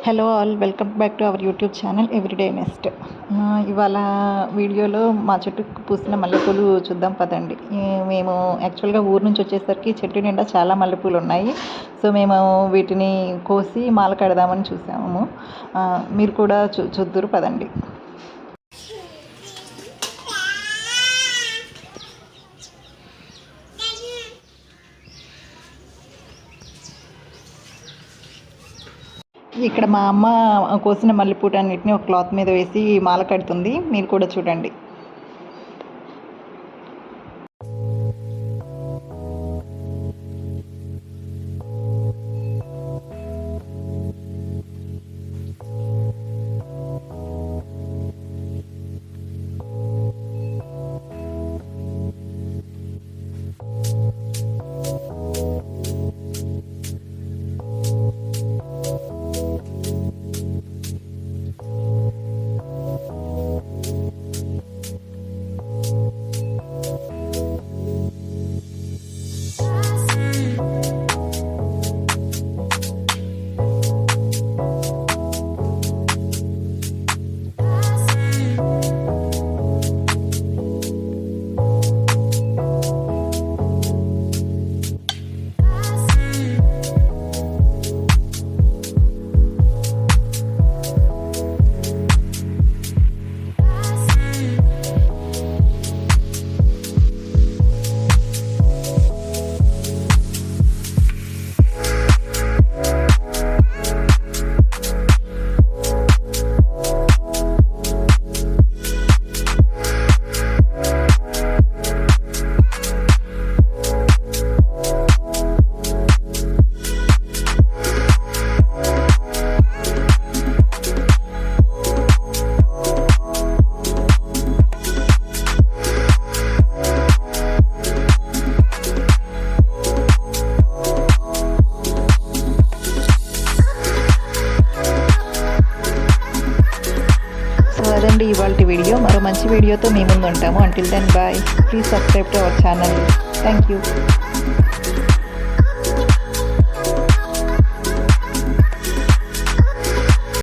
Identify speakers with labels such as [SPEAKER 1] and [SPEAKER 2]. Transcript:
[SPEAKER 1] Hello all, welcome back to our YouTube channel everyday next. ఇవాళ వీడియోలో మా చెట్టుకు పూసిన మల్లెపూలు చూద్దాం పదండి. మేము యాక్చువల్గా ఊరు నుంచి వచ్చేసరికి చెట్టు నిండా చాలా మల్లెపూలు ఉన్నాయి. సో మేము వీటిని కోసి మాల కడదామని చూసాము. మీరు కూడా చూద్దురు పదండి. ఇక్కడ మా అమ్మ కోసిన మల్లెపూటన్నిటిని ఒక క్లాత్ మీద వేసి మాల కడుతుంది. మీరు కూడా చూడండి. అదండి ఇవాళ వీడియో. మరో మంచి వీడియోతో మీ ముందు ఉంటాము. Until then bye. Please subscribe to our channel. Thank you.